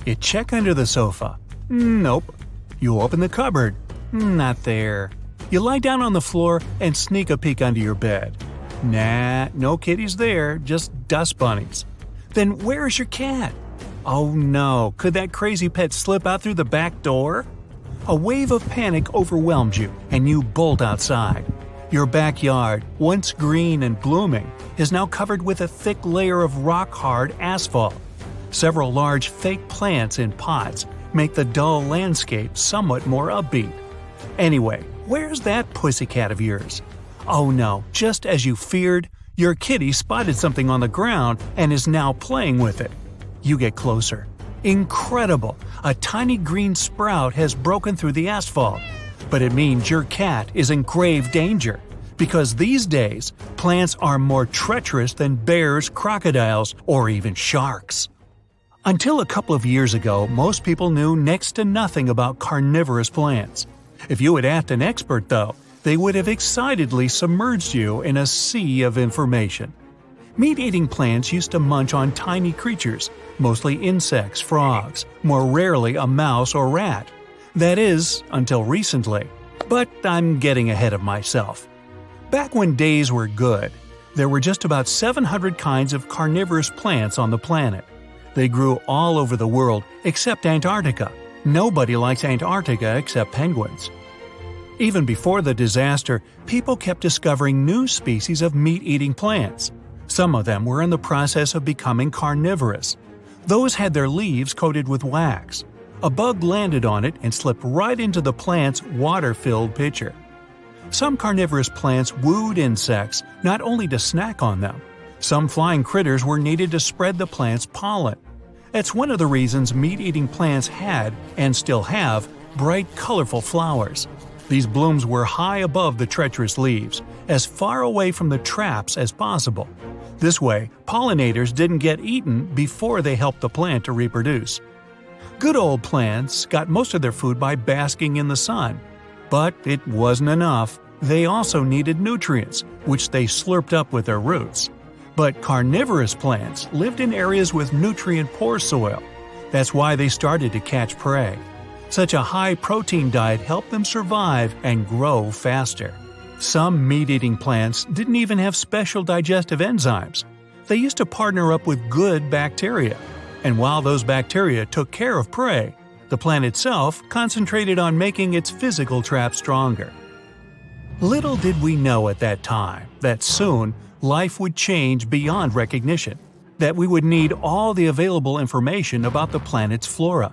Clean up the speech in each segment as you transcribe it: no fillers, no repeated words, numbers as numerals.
You check under the sofa. Nope. You open the cupboard. Not there. You lie down on the floor and sneak a peek under your bed. Nah, no kitties there, just dust bunnies. Then where's your cat? Oh no, could that crazy pet slip out through the back door? A wave of panic overwhelms you, and you bolt outside. Your backyard, once green and blooming, is now covered with a thick layer of rock-hard asphalt. Several large fake plants in pots make the dull landscape somewhat more upbeat. Anyway, where's that pussycat of yours? Oh no, just as you feared, your kitty spotted something on the ground and is now playing with it. You get closer. Incredible! A tiny green sprout has broken through the asphalt. But it means your cat is in grave danger, because these days, plants are more treacherous than bears, crocodiles, or even sharks. Until a couple of years ago, most people knew next to nothing about carnivorous plants. If you had asked an expert, though, they would have excitedly submerged you in a sea of information. Meat-eating plants used to munch on tiny creatures, mostly insects, frogs, more rarely a mouse or rat. That is, until recently. But I'm getting ahead of myself. Back when days were good, there were just about 700 kinds of carnivorous plants on the planet. They grew all over the world except Antarctica. Nobody likes Antarctica except penguins. Even before the disaster, people kept discovering new species of meat-eating plants. Some of them were in the process of becoming carnivorous. Those had their leaves coated with wax. A bug landed on it and slipped right into the plant's water-filled pitcher. Some carnivorous plants wooed insects not only to snack on them. Some flying critters were needed to spread the plant's pollen. That's one of the reasons meat-eating plants had, and still have, bright, colorful flowers. These blooms were high above the treacherous leaves, as far away from the traps as possible. This way, pollinators didn't get eaten before they helped the plant to reproduce. Good old plants got most of their food by basking in the sun. But it wasn't enough. They also needed nutrients, which they slurped up with their roots. But carnivorous plants lived in areas with nutrient-poor soil. That's why they started to catch prey. Such a high-protein diet helped them survive and grow faster. Some meat-eating plants didn't even have special digestive enzymes. They used to partner up with good bacteria. And while those bacteria took care of prey, the plant itself concentrated on making its physical trap stronger. Little did we know at that time that soon life would change beyond recognition, that we would need all the available information about the planet's flora.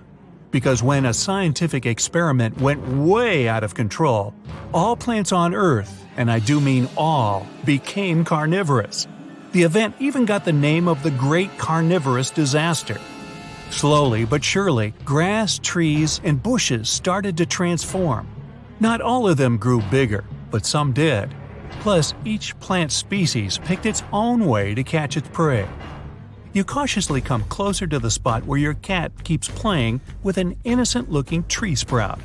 Because when a scientific experiment went way out of control, all plants on Earth, and I do mean all, became carnivorous. The event even got the name of the Great Carnivorous Disaster. Slowly but surely, grass, trees, and bushes started to transform. Not all of them grew bigger, but some did. Plus, each plant species picked its own way to catch its prey. You cautiously come closer to the spot where your cat keeps playing with an innocent-looking tree sprout.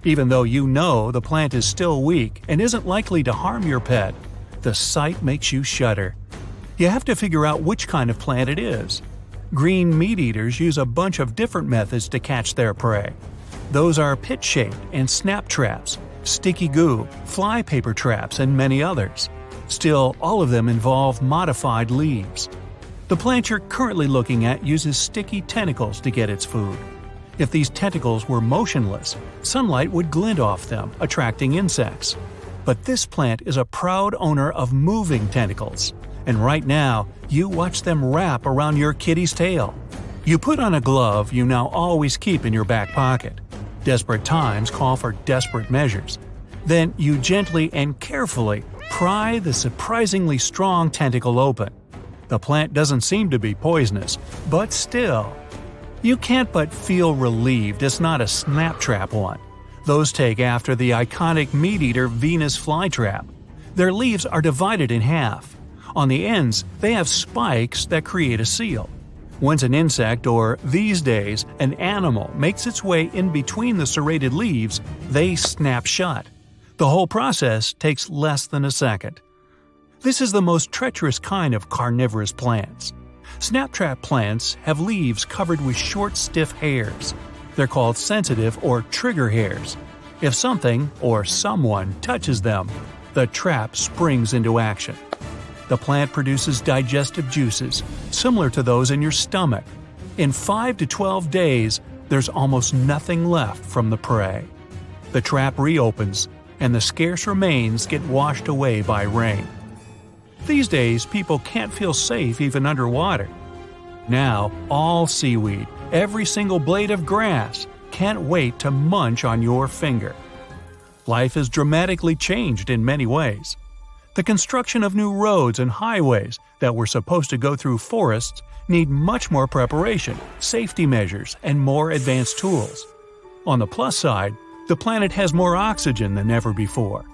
Even though you know the plant is still weak and isn't likely to harm your pet, the sight makes you shudder. You have to figure out which kind of plant it is. Green meat-eaters use a bunch of different methods to catch their prey. Those are pit-shaped and snap traps, sticky goo, fly paper traps, and many others. Still, all of them involve modified leaves. The plant you're currently looking at uses sticky tentacles to get its food. If these tentacles were motionless, sunlight would glint off them, attracting insects. But this plant is a proud owner of moving tentacles. And right now, you watch them wrap around your kitty's tail. You put on a glove you now always keep in your back pocket. Desperate times call for desperate measures. Then you gently and carefully pry the surprisingly strong tentacle open. The plant doesn't seem to be poisonous, but still. You can't but feel relieved it's not a snap trap one. Those take after the iconic meat-eater Venus flytrap. Their leaves are divided in half. On the ends, they have spikes that create a seal. Once an insect, or these days, an animal, makes its way in between the serrated leaves, they snap shut. The whole process takes less than a second. This is the most treacherous kind of carnivorous plants. Snaptrap plants have leaves covered with short, stiff hairs. They're called sensitive or trigger hairs. If something or someone touches them, the trap springs into action. The plant produces digestive juices, similar to those in your stomach. In 5 to 12 days, there's almost nothing left from the prey. The trap reopens, and the scarce remains get washed away by rain. These days, people can't feel safe even underwater. Now, all seaweed, every single blade of grass, can't wait to munch on your finger. Life has dramatically changed in many ways. The construction of new roads and highways that were supposed to go through forests need much more preparation, safety measures, and more advanced tools. On the plus side, the planet has more oxygen than ever before.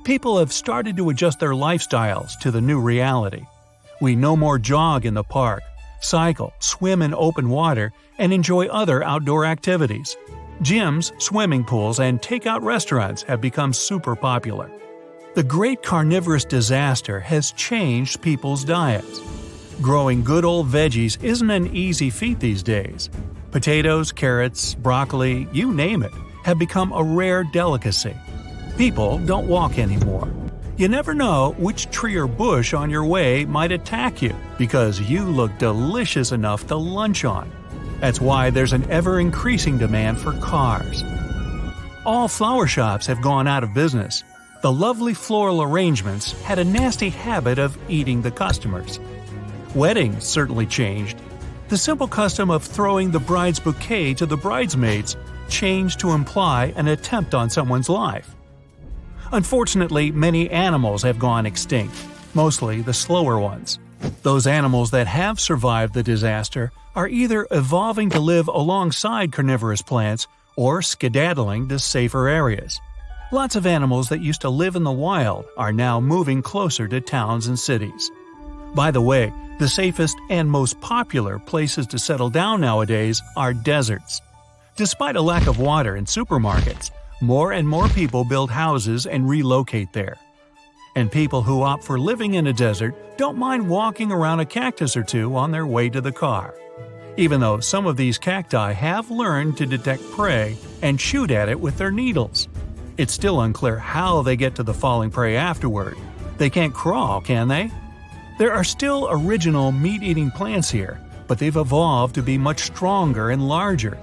People have started to adjust their lifestyles to the new reality. We no more jog in the park, cycle, swim in open water, and enjoy other outdoor activities. Gyms, swimming pools, and takeout restaurants have become super popular. The great carnivorous disaster has changed people's diets. Growing good old veggies isn't an easy feat these days. Potatoes, carrots, broccoli, you name it, have become a rare delicacy. People don't walk anymore. You never know which tree or bush on your way might attack you because you look delicious enough to lunch on. That's why there's an ever-increasing demand for cars. All flower shops have gone out of business. The lovely floral arrangements had a nasty habit of eating the customers. Weddings certainly changed. The simple custom of throwing the bride's bouquet to the bridesmaids changed to imply an attempt on someone's life. Unfortunately, many animals have gone extinct, mostly the slower ones. Those animals that have survived the disaster are either evolving to live alongside carnivorous plants or skedaddling to safer areas. Lots of animals that used to live in the wild are now moving closer to towns and cities. By the way, the safest and most popular places to settle down nowadays are deserts. Despite a lack of water in supermarkets, more and more people build houses and relocate there. And people who opt for living in a desert don't mind walking around a cactus or two on their way to the car. Even though some of these cacti have learned to detect prey and shoot at it with their needles. It's still unclear how they get to the falling prey afterward. They can't crawl, can they? There are still original meat-eating plants here, but they've evolved to be much stronger and larger.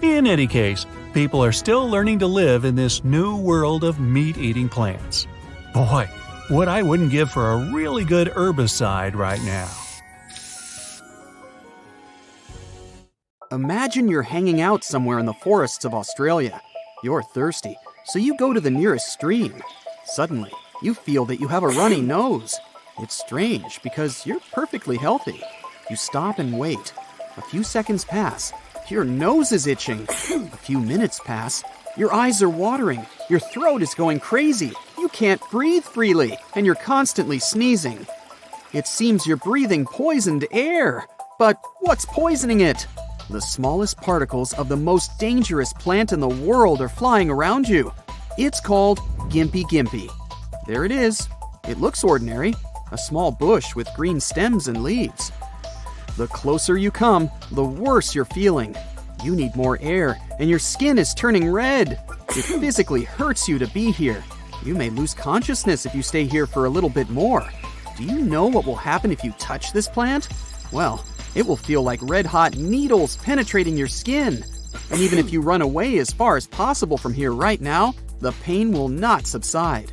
In any case, people are still learning to live in this new world of meat-eating plants. Boy, what I wouldn't give for a really good herbicide right now. Imagine you're hanging out somewhere in the forests of Australia. You're thirsty, so you go to the nearest stream. Suddenly, you feel that you have a runny nose. It's strange because you're perfectly healthy. You stop and wait. A few seconds pass. Your nose is itching. A few minutes pass. Your eyes are watering. Your throat is going crazy. You can't breathe freely, and you're constantly sneezing. It seems you're breathing poisoned air. But what's poisoning it? The smallest particles of the most dangerous plant in the world are flying around you. It's called Gimpy Gimpy. There it is. It looks ordinary, a small bush with green stems and leaves. The closer you come, the worse you're feeling. You need more air, and your skin is turning red. It physically hurts you to be here. You may lose consciousness if you stay here for a little bit more. Do you know what will happen if you touch this plant? Well, it will feel like red-hot needles penetrating your skin. And even if you run away as far as possible from here right now, the pain will not subside.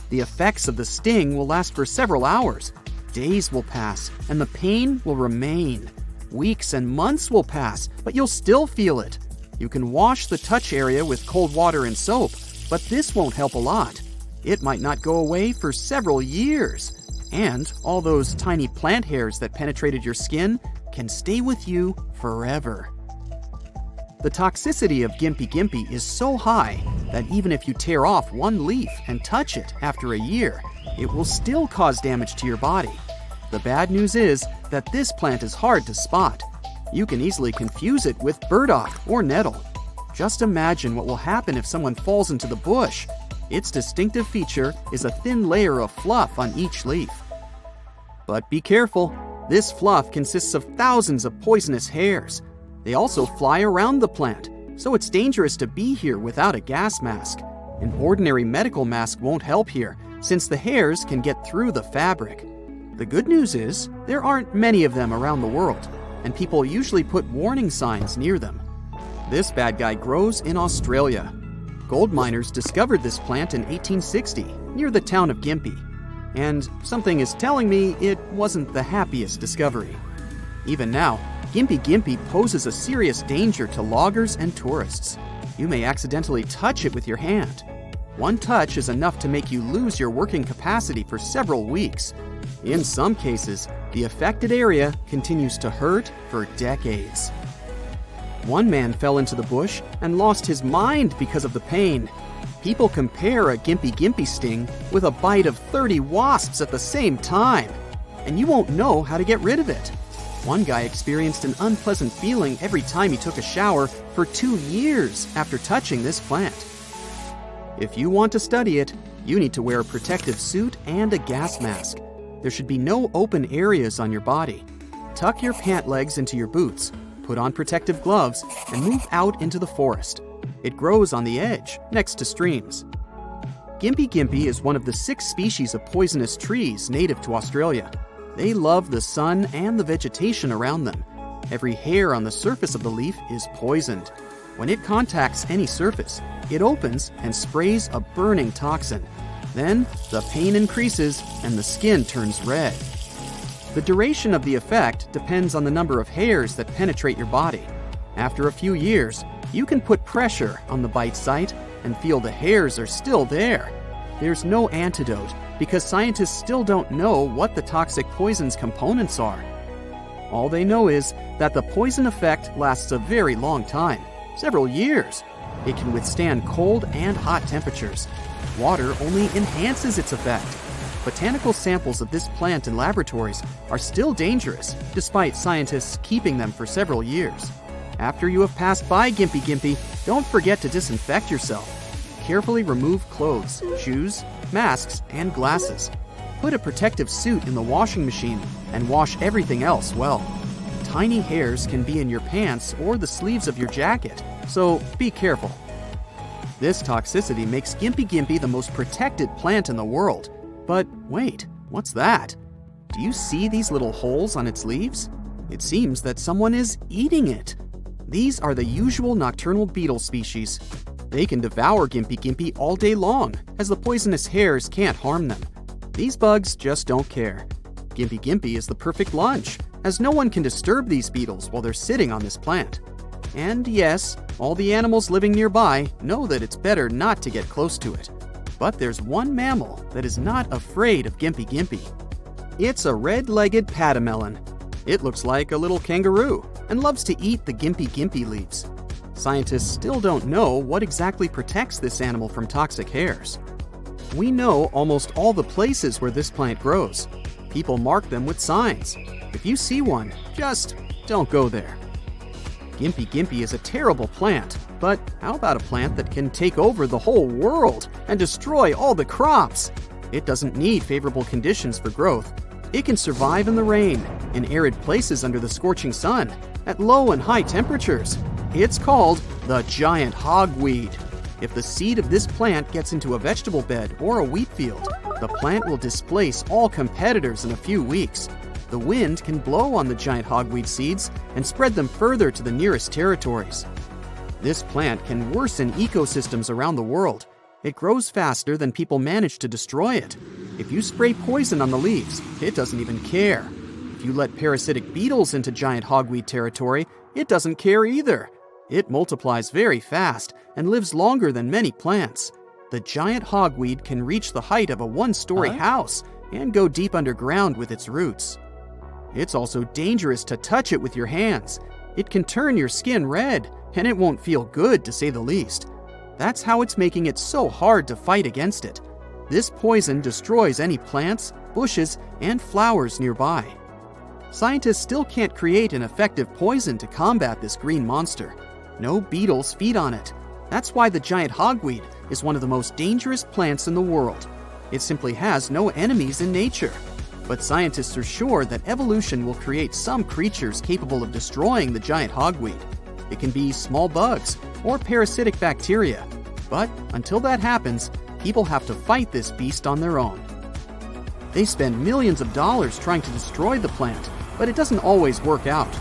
The effects of the sting will last for several hours. Days will pass, and the pain will remain. Weeks and months will pass, but you'll still feel it. You can wash the touch area with cold water and soap, but this won't help a lot. It might not go away for several years. And all those tiny plant hairs that penetrated your skin can stay with you forever. The toxicity of Gimpy Gimpy is so high that even if you tear off one leaf and touch it after a year, it will still cause damage to your body. The bad news is that this plant is hard to spot. You can easily confuse it with burdock or nettle. Just imagine what will happen if someone falls into the bush. Its distinctive feature is a thin layer of fluff on each leaf. But be careful. This fluff consists of thousands of poisonous hairs. They also fly around the plant, so it's dangerous to be here without a gas mask. An ordinary medical mask won't help here, since the hairs can get through the fabric. The good news is, there aren't many of them around the world, and people usually put warning signs near them. This bad guy grows in Australia. Gold miners discovered this plant in 1860, near the town of Gympie. And something is telling me it wasn't the happiest discovery. Even now, Gympie poses a serious danger to loggers and tourists. You may accidentally touch it with your hand. One touch is enough to make you lose your working capacity for several weeks. In some cases, the affected area continues to hurt for decades. One man fell into the bush and lost his mind because of the pain. People compare a Gympie sting with a bite of 30 wasps at the same time, and you won't know how to get rid of it. One guy experienced an unpleasant feeling every time he took a shower for 2 years after touching this plant. If you want to study it, you need to wear a protective suit and a gas mask. There should be no open areas on your body. Tuck your pant legs into your boots, put on protective gloves, and move out into the forest. It grows on the edge, next to streams. Gympie is one of the 6 species of poisonous trees native to Australia. They love the sun and the vegetation around them. Every hair on the surface of the leaf is poisoned. When it contacts any surface, it opens and sprays a burning toxin. Then, the pain increases and the skin turns red. The duration of the effect depends on the number of hairs that penetrate your body. After a few years, you can put pressure on the bite site and feel the hairs are still there. There's no antidote because scientists still don't know what the toxic poison's components are. All they know is that the poison effect lasts a very long time, several years. It can withstand cold and hot temperatures. Water only enhances its effect. Botanical samples of this plant in laboratories are still dangerous, despite scientists keeping them for several years. After you have passed by Gympie, don't forget to disinfect yourself. Carefully remove clothes, shoes, masks, and glasses. Put a protective suit in the washing machine and wash everything else well. Tiny hairs can be in your pants or the sleeves of your jacket, so be careful. This toxicity makes Gympie the most protected plant in the world. But wait, what's that? Do you see these little holes on its leaves? It seems that someone is eating it. These are the usual nocturnal beetle species. They can devour Gympie all day long, as the poisonous hairs can't harm them. These bugs just don't care. Gympie is the perfect lunch, as no one can disturb these beetles while they're sitting on this plant. And yes, all the animals living nearby know that it's better not to get close to it. But there's one mammal that is not afraid of Gympie. It's a red-legged pademelon. It looks like a little kangaroo and loves to eat the Gympie leaves. Scientists still don't know what exactly protects this animal from toxic hairs. We know almost all the places where this plant grows. People mark them with signs. If you see one, just don't go there. Gympie is a terrible plant, but how about a plant that can take over the whole world and destroy all the crops? It doesn't need favorable conditions for growth. It can survive in the rain, in arid places under the scorching sun, at low and high temperatures. It's called the giant hogweed. If the seed of this plant gets into a vegetable bed or a wheat field, the plant will displace all competitors in a few weeks. The wind can blow on the giant hogweed seeds and spread them further to the nearest territories. This plant can worsen ecosystems around the world. It grows faster than people manage to destroy it. If you spray poison on the leaves, it doesn't even care. If you let parasitic beetles into giant hogweed territory, it doesn't care either. It multiplies very fast and lives longer than many plants. The giant hogweed can reach the height of a one-story house and go deep underground with its roots. It's also dangerous to touch it with your hands. It can turn your skin red, and it won't feel good, to say the least. That's how it's making it so hard to fight against it. This poison destroys any plants, bushes, and flowers nearby. Scientists still can't create an effective poison to combat this green monster. No beetles feed on it. That's why the giant hogweed is one of the most dangerous plants in the world. It simply has no enemies in nature. But scientists are sure that evolution will create some creatures capable of destroying the giant hogweed. It can be small bugs or parasitic bacteria. But until that happens, people have to fight this beast on their own. They spend millions of dollars trying to destroy the plant, but it doesn't always work out.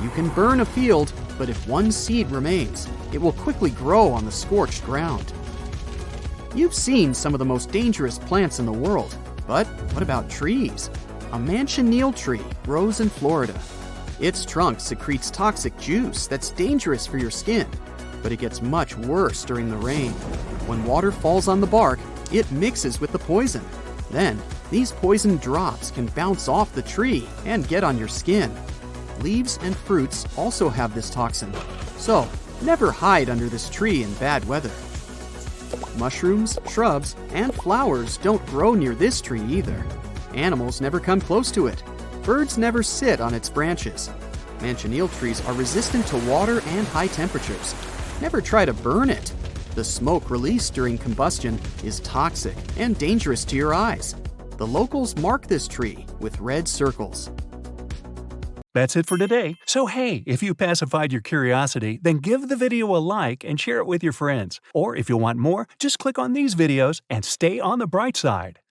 You can burn a field, but if one seed remains, it will quickly grow on the scorched ground. You've seen some of the most dangerous plants in the world, but what about trees? A manchineal tree grows in Florida. Its trunk secretes toxic juice that's dangerous for your skin, but it gets much worse during the rain. When water falls on the bark, it mixes with the poison. Then, these poison drops can bounce off the tree and get on your skin. Leaves and fruits also have this toxin, so never hide under this tree in bad weather. Mushrooms, shrubs, and flowers don't grow near this tree either. Animals never come close to it. Birds never sit on its branches. Manchineal trees are resistant to water and high temperatures. Never try to burn it. The smoke released during combustion is toxic and dangerous to your eyes. The locals mark this tree with red circles. That's it for today. So hey, if you pacified your curiosity, then give the video a like and share it with your friends. Or if you want more, just click on these videos and stay on the bright side.